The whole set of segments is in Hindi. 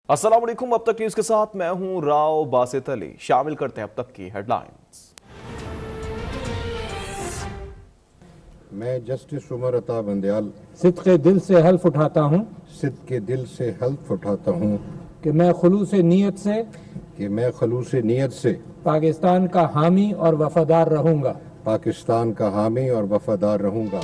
अस्सलाम वालेकुम। अब तक न्यूज के साथ मैं हूं राव बासित अली। शामिल करते हैं अब तक की हेडलाइंस। मैं जस्टिस उमर अता बंदयाल सिद्क़े दिल से हल्फ उठाता हूँ सिद्क़े दिल से हल्फ उठाता हूँ कि मैं खुलूस नीयत से पाकिस्तान का हामी और वफादार रहूंगा। और वफादार रहूंगा।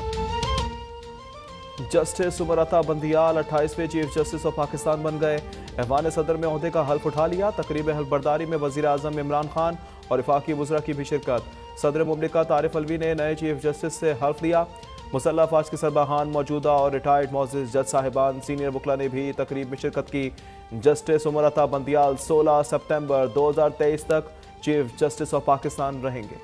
जस्टिस उमर अता बंदियाल 28वें चीफ जस्टिस ऑफ पाकिस्तान बन गए। ऐवान सदर में ओहदे का हल्फ उठा लिया। तकरीब हल्फ बर्दारी में वजीर आजम इमरान खान और वफाकी वज़रा की भी शिरकत। सदर मुमलिकत आरिफ अलवी ने नए चीफ जस्टिस से हल्फ लिया। मुसल्लह अफवाज के सरबराहान, मौजूदा और रिटायर्ड मोअज़्ज़िज़ जज साहिबान, सीनियर वकला ने भी तकरीब में शिरकत की। जस्टिस उमर अता बंदियाल 16 सितंबर 2023 तक चीफ जस्टिस ऑफ पाकिस्तान रहेंगे।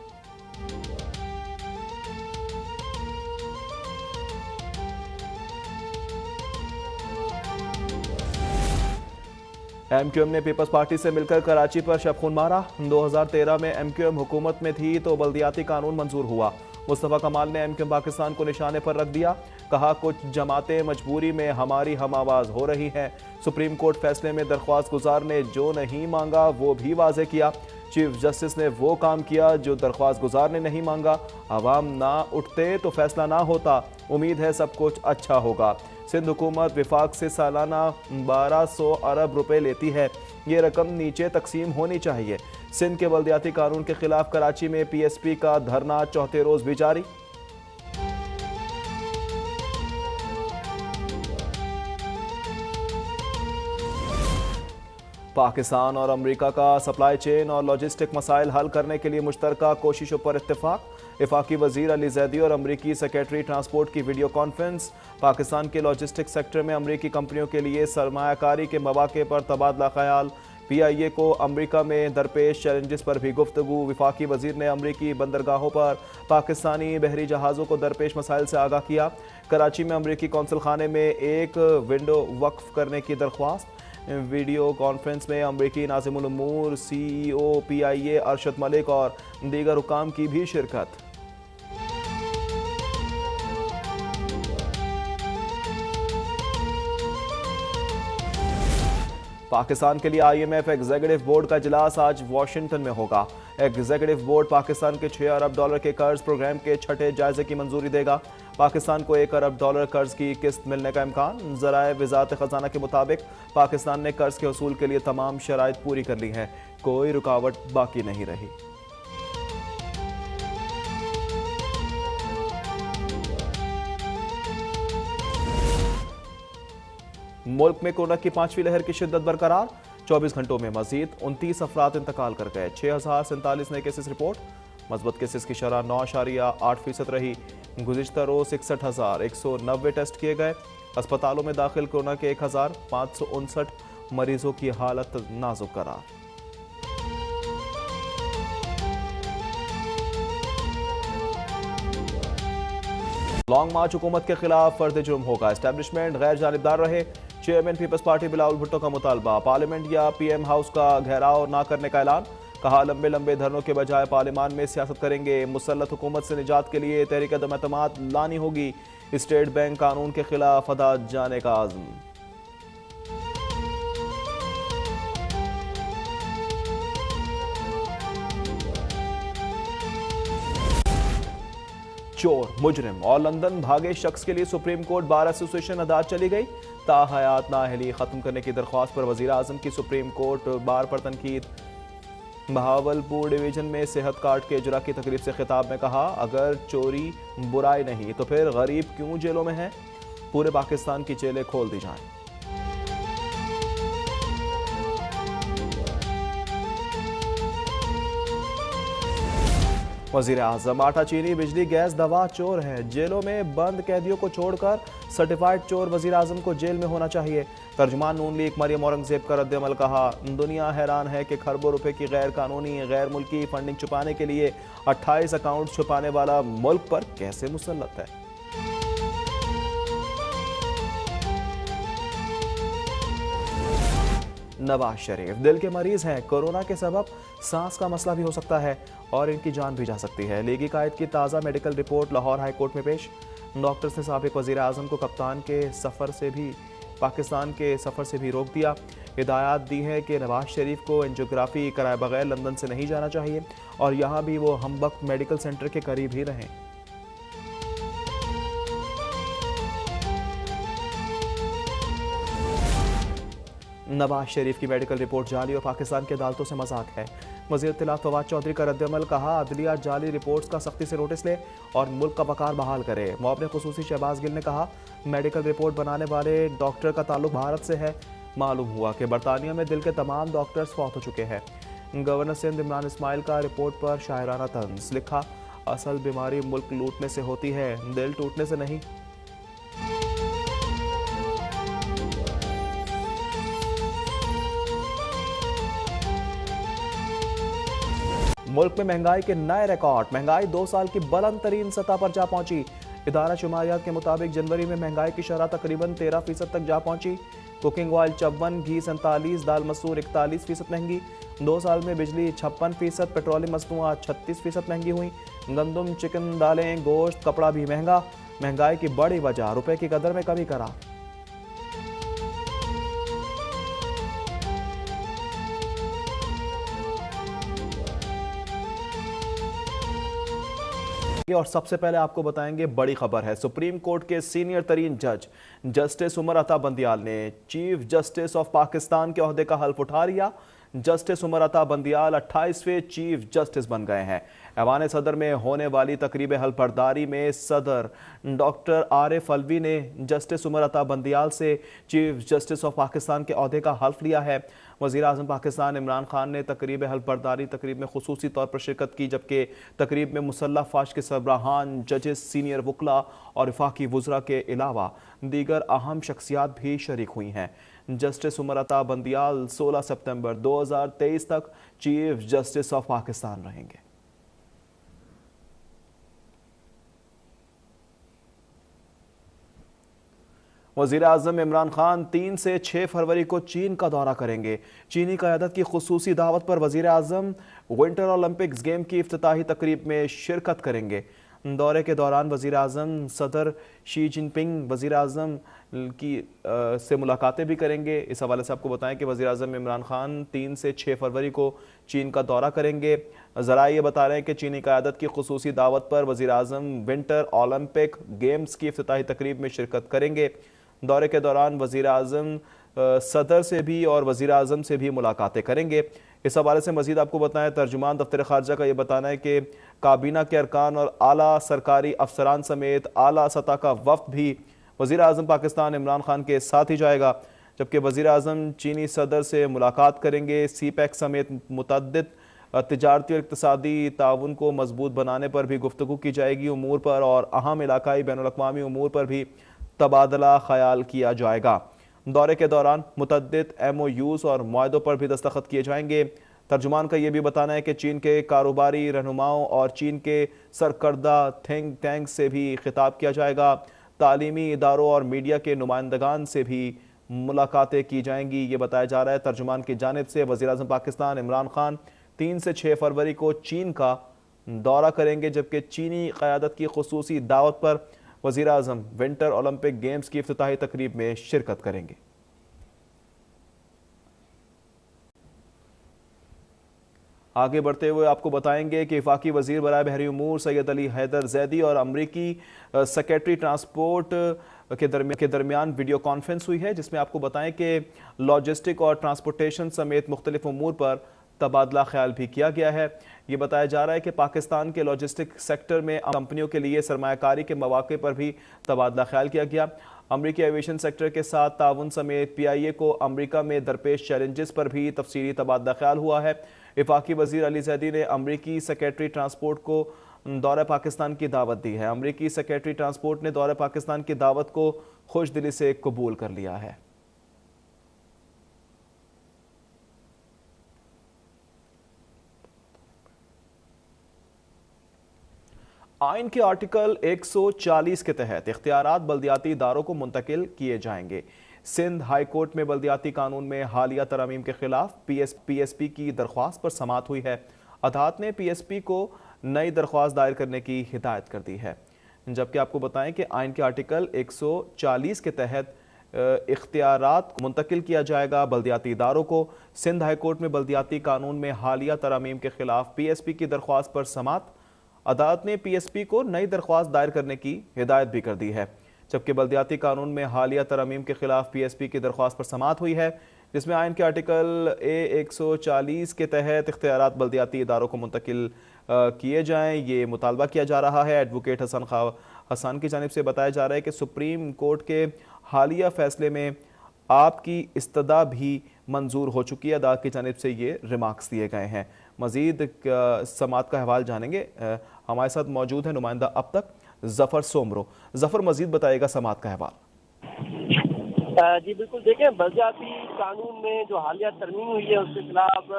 MQM ने पीपल्स पार्टी से मिलकर कराची पर शबखून मारा। 2013 में MQM हुकूमत में थी तो बल्दियाती कानून मंजूर हुआ। मुस्तफा कमाल ने MQM पाकिस्तान को निशाने पर रख दिया। कहा, कुछ जमातें मजबूरी में हमारी हम आवाज हो रही हैं। सुप्रीम कोर्ट फैसले में दरख्वास्त गुजार ने जो नहीं मांगा वो भी वाजे किया। चीफ जस्टिस ने वो काम किया जो दरख्वास्त गुजार ने नहीं मांगा। आवाम ना उठते तो फैसला ना होता। उम्मीद है सब कुछ अच्छा होगा। सिंध हुकूमत विफाक से सालाना 1200 अरब रुपए लेती है। ये रकम नीचे तकसीम होनी चाहिए। सिंध के बल्दियाती कानून के खिलाफ कराची में PSP का धरना चौथे रोज भी जारी। पाकिस्तान और अमेरिका का सप्लाई चेन और लॉजिस्टिक मसाइल हल करने के लिए मुश्तरका कोशिशों पर इत्तेफाक। वफाकी वजीर अली जैदी और अमरीकी सेक्रेटरी ट्रांसपोर्ट की वीडियो कॉन्फ्रेंस। पाकिस्तान के लॉजिस्टिक सेक्टर में अमरीकी कंपनियों के लिए सरमायाकारी के मौके पर तबादला ख्याल। PIA को अमरीका में दरपेश चैलेंजेस पर भी गुफ्तगू। वफाकी वजीर ने अमरीकी बंदरगाहों पर पाकिस्तानी बहरी जहाज़ों को दरपेश मसाइल से आगाह किया। कराची में अमरीकी कौंसल खाने में एक विंडो वक्फ करने की दरख्वास्त। वीडियो कॉन्फ्रेंस में अमरीकी नाज़िमुल उमूर, CEO PIA अरशद मलिक और दीगर हुकाम की भी शिरकत। पाकिस्तान के लिए IMF एग्जीक्यूटिव बोर्ड का इजलास आज वाशिंगटन में होगा। एग्जीक्यूटिव बोर्ड पाकिस्तान के $6 अरब के कर्ज प्रोग्राम के छठे जायजे की मंजूरी देगा। पाकिस्तान को $1 अरब कर्ज की किस्त मिलने का इम्कान। ज़राए वज़ारत ख़ज़ाना के मुताबिक पाकिस्तान ने कर्ज के वसूल के लिए तमाम शराइत पूरी कर ली हैं। कोई रुकावट बाकी नहीं रही। मुल्क में कोरोना की 5वीं लहर की शिद्दत बरकरार। 24 घंटों में मजीद 29 अफराद इंतकाल कर गए। 6047 नए केसेस रिपोर्ट। मजबूत केसेस की शरह 9.8% रही। गुज़िश्ता रोज 61,190 टेस्ट किए गए। अस्पतालों में दाखिल कोरोना के 1559 मरीजों की हालत नाजुक करार। लॉन्ग मार्च हुकूमत के खिलाफ फर्द जुर्म होगा। एस्टेब्लिशमेंट गैर जानिबदार रहे। चेयरमैन पीपल्स पार्टी बिलावल भुट्टो का मुतालबा। पार्लियामेंट या PM हाउस का घेराव न करने का ऐलान। कहा, लंबे लंबे धरनों के बजाय पार्लियामान में सियासत करेंगे। मुसल्लत हुकूमत से निजात के लिए तहरीक अदम एतमाद लानी होगी। स्टेट बैंक कानून के खिलाफ अदालत जाने का आज़म। चोर, मुजरिम और लंदन भागे शख्स के लिए सुप्रीम कोर्ट बार एसोसिएशन अदालत चली गई। ताहयात नाअहली खत्म करने की दरख्वास्त पर वजीर आजम की सुप्रीम कोर्ट बार पर तनकीद। बहावलपुर डिवीजन में सेहत कार्ड के इजरा की तकरीब से खिताब में कहा, अगर चोरी बुराई नहीं तो फिर गरीब क्यों जेलों में हैं। पूरे पाकिस्तान की जेलें खोल दी जाएं। वजीर आजम, आटा, चीनी, बिजली, गैस, दवा चोर है। जेलों में बंद कैदियों को छोड़कर सर्टिफाइड चोर वजीर आजम को जेल में होना चाहिए। तर्जुमान नून लीग मरियम औरंगजेब का रद्द-ए-अमल। कहा, दुनिया हैरान है कि खरबों रुपए की गैर कानूनी गैर मुल्की फंडिंग छुपाने के लिए 28 अकाउंट छुपाने वाला मुल्क पर कैसे मुसल्लत है। नवाज शरीफ दिल के मरीज हैं। कोरोना के सबब सांस का मसला भी हो सकता है और इनकी जान भी जा सकती है। लीगी कायद की ताज़ा medical report Lahore high court में पेश। डॉक्टर्स ने साबिक वजीर आजम को कप्तान के सफ़र से भी पाकिस्तान के सफ़र से भी रोक दिया। हिदायत दी है कि नवाज शरीफ को एंजियोग्राफी कराए बगैर लंदन से नहीं जाना चाहिए और यहाँ भी वो हमबख्त मेडिकल सेंटर के करीब ही रहें। नवाज शरीफ की मेडिकल रिपोर्ट जाली और पाकिस्तान की अदालतों से मजाक है। वज़ीर इत्तलात फवाद चौधरी का रद्दअमल, कहा अदलिया जाली रिपोर्ट्स का सख्ती से नोटिस ले और मुल्क का वकार बहाल करे। मुआवने खुसूसी शहबाज गिल ने कहा मेडिकल रिपोर्ट बनाने वाले डॉक्टर का ताल्लुक भारत से है। मालूम हुआ कि बरतानिया में दिल के तमाम डॉक्टर्स फौत हो चुके हैं। गवर्नर सिंध इमरान इस्माइल का रिपोर्ट पर शायराना तंज, लिखा असल बीमारी मुल्क लूटने से होती है, दिल टूटने से नहीं। मुल्क में महंगाई के नए रिकॉर्ड, महंगाई 2 साल की बुलंद तरीन सतह पर जा पहुंची। इदारा शुमारियात के मुताबिक जनवरी में महंगाई की शरह तकरीबन 13% तक जा पहुंची। कुकिंग ऑयल 54, घी 47, दाल मसूर 41% महंगी। 2 साल में बिजली 56%, पेट्रोलियम मसनूआत 36% महंगी हुई। गंदम, चिकन, दालें, गोश्त, कपड़ा भी महंगा। महंगाई की बड़ी वजह रुपए की कदर में कमी करा। और सबसे पहले आपको बताएंगे बड़ी खबर है। सुप्रीम कोर्ट के सीनियर तरीन जज जस्टिस उमर अता बंदियाल ने चीफ जस्टिस ऑफ पाकिस्तान के ओहदे का हल्फ उठा लिया। जस्टिस उमर अता बंदियाल 28वें चीफ जस्टिस बन गए हैं। ऐवान सदर में होने वाली तकरीब हल्फ बर्दारी में सदर डॉक्टर आरिफ अलवी ने जस्टिस उमर अता बंदियाल से चीफ जस्टिस ऑफ पाकिस्तान के ओहदे का हल्फ लिया है। वज़ीर आज़म पाकिस्तान इमरान खान ने तकरीब हल्फ बर्दारी तकरीब में खुसूसी तौर पर शिरकत की, जबकि तकरीब में मुसल्लह फ़ौज के सरबराहान, जजेस, सीनियर वकला और वफाकी वज़रा के अलावा दीगर अहम शख्सियात भी शरीक हुई हैं। जस्टिस उमर अता बंदियाल 16 सितंबर 2023 तक चीफ जस्टिस ऑफ पाकिस्तान रहेंगे। वज़ीर आज़म इमरान खान 3 से 6 फरवरी को चीन का दौरा करेंगे। चीनी क़यादत की खुसूसी दावत पर वज़ीर आज़म विंटर ओलंपिक्स गेम की इफ्तिताही तकरीब में शिरकत करेंगे। दौरे के दौरान वज़ीर आज़म सदर शी जिनपिंग वज़ीर आज़म की से मुलाकातें भी करेंगे। इस हवाले से आपको बताएं कि वज़ीर आज़म इमरान खान 3 से 6 फरवरी को चीन का दौरा करेंगे। ज़रा ये बता रहे हैं कि चीनी क़यादत की खुसूसी दावत पर वज़ीर आज़म विंटर ओलंपिक गेम्स की इफ्तिताही तकरीब में शिरकत करेंगे। दौरे के दौरान वज़ीर आज़म सदर से भी और वज़ीर आज़म से भी मुलाकातें करेंगे। इस हवाले से मज़ीद आपको बताएं, तर्जुमान दफ्तर ख़ारजा का ये बताना है कि काबीना के अरकान और आला सरकारी अफसरान समेत आला सतह का वफ़द भी वज़ीर आज़म पाकिस्तान इमरान खान के साथ ही जाएगा, जबकि वज़ीर आज़म चीनी सदर से मुलाकात करेंगे। CPEC समेत मुतअद्दिद तिजारती और इक़्तिसादी ताउन को मजबूत बनाने पर भी गुफ्तगू की जाएगी। उमूर पर और अहम इलाकाई बैनुल-अक़वामी उमूर पर भी तबादला ख्याल किया जाएगा। दौरे के दौरान मुतअद्दिद MOUs और मुआहदों पर भी दस्तखत किए जाएंगे। तर्जुमान का यह भी बताना है कि चीन के कारोबारी रहनुमाओं और चीन के सरकर्दा थिंक टैंक से भी खिताब किया जाएगा। तालीमी इदारों और मीडिया के नुमाइंदगान से भी मुलाकातें की जाएंगी, ये बताया जा रहा है। तर्जुमान की जानिब से वज़ीर आज़म पाकिस्तान इमरान खान 3 से 6 फरवरी को चीन का दौरा करेंगे, जबकि चीनी क़यादत की खुसूसी दावत पर वज़ीर आज़म विंटर ओलंपिक गेम्स की इफ्तिताही तकरीब में शिरकत करेंगे। आगे बढ़ते हुए आपको बताएंगे कि वफाकी वज़ीर बराए बहरी उमूर सैयद अली हैदर जैदी और अमरीकी सेक्रेटरी ट्रांसपोर्ट के दरमियान वीडियो कॉन्फ्रेंस हुई है, जिसमें आपको बताएं कि लॉजिस्टिक और ट्रांसपोर्टेशन समेत मुख्तलिफ उमूर पर तबादला ख्याल भी किया गया है। ये बताया जा रहा है कि पाकिस्तान के लॉजिस्टिक सेक्टर में कंपनियों के लिए सरमायाकारी के मौके पर भी तबादला ख्याल किया गया। अमरीकी एविएशन सेक्टर के साथ ताउन समेत PIA को अमरीका में दरपेश चैलेंजेस पर भी तफसीली तबादला ख्याल हुआ है। वफाकी वज़ीर अली जैदी ने अमरीकी सेक्रेटरी ट्रांसपोर्ट को दौरे पाकिस्तान की दावत दी है। अमरीकी सेक्रेटरी ट्रांसपोर्ट ने दौरे पाकिस्तान की दावत को खुश दिली से कबूल कर लिया है। आइन के आर्टिकल 140 के तहत इख्तियारात बल्दियाती इदारों को मुंतकिल किए जाएंगे। सिंध हाई कोर्ट में बल्दियाती कानून में हालिया तरमीम के खिलाफ PSP की दरख्वास्त पर समाअत हुई है। अदालत ने PSP को नई दरख्वास्त दायर करने की हिदायत कर दी है। जबकि आपको बताएं कि आइन के आर्टिकल 140 के तहत इख्तियारात मुंतकिल किया जाएगा बल्दियाती इदारों को। सिंध हाई कोर्ट में बल्दियाती कानून में हालिया तरमीम के खिलाफ PSP की दरख्वास्त पर समात। अदालत ने PSP को नई दरख्वास्त दायर करने की हिदायत भी कर दी है, जबकि बल्दियाती कानून में हालिया तरमीम के खिलाफ PSP की दरख्वास्त पर समात हुई है, जिसमें आइन के आर्टिकल A140 के तहत इख्तियारात बल्दियाती इदारों को मुंतकिल किए जाएं। ये मुतालबा किया जा रहा है। एडवोकेट हसन की जानिब से बताया जा रहा है कि सुप्रीम कोर्ट के हालिया फैसले में आपकी इस्तदा भी मंजूर हो चुकी है। अदालत की जानिब से ये रिमार्क्स दिए गए हैं। मजीद समात का अहवाल जानेंगे। हमारे साथ मौजूद है नुमाइंदा अब तक जफर सोमरो। जफर, मजीद बताएगा समात का अहवाल। जी बिल्कुल, देखें, बल्दियाती कानून में जो हालिया तरमीम हुई है उसके खिलाफ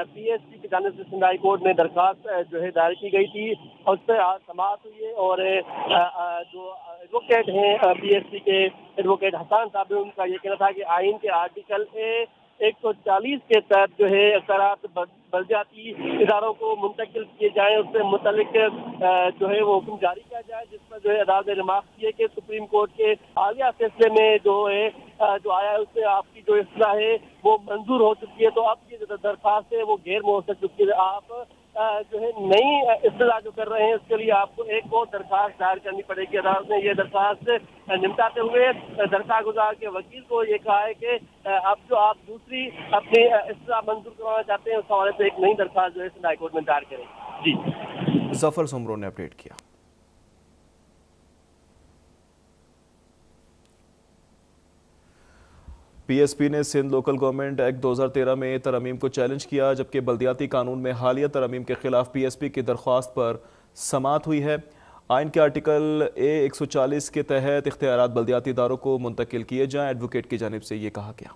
PSP की जानिब से सिंध हाई कोर्ट में दरख्वास्त जो है दायर की गई थी और उस पर आज समाअत हुई है। और जो एडवोकेट हैं PSP के एडवोकेट हसन साहब, उनका ये कहना था कि आइन के आर्टिकल 140 के तहत जो है इख्तियारात बल्दियाती इदारों को मुंतकिल किए जाएं, उससे मुतल्लिक जो है वो हुक्म जारी किया जाए, जिस पर जो है अदालत ने रिमार्क किए कि सुप्रीम कोर्ट के हालिया फैसले में जो है जो आया है उससे आपकी जो इस्लाह है वो मंजूर हो चुकी है। तो अब ये जो दरख्वास्त है वो गैर मौसर चुकी है। आप जो है नई इस्लाह जो कर रहे हैं उसके लिए आपको एक और दरख्वास्त दायर करनी पड़ेगी। अदालत ने ये दरख्वास्त निपटाते हुए दरख्वास्त गुजार के वकील को ये कहा है कि अब जो आप दूसरी अपनी इस्लाह मंजूर करवाना चाहते हैं उस हवाले से एक नई दरख्वास्त जो है सिंध हाई कोर्ट में दायर करें। जी, जफर सोमरो ने अपडेट किया। PSP ने सिंध लोकल गवर्नमेंट एक्ट 2013 में तरमीम को चैलेंज किया, जबकि बल्दियाती कानून में हालिया तरमीम के खिलाफ PSP की दरख्वास्त पर समात हुई है। आइन के आर्टिकल A140 के तहत इख्तियारात बल्दियाती इदारों को मुंतकिल किए जाएं। एडवोकेट की जानिब से ये कहा गया।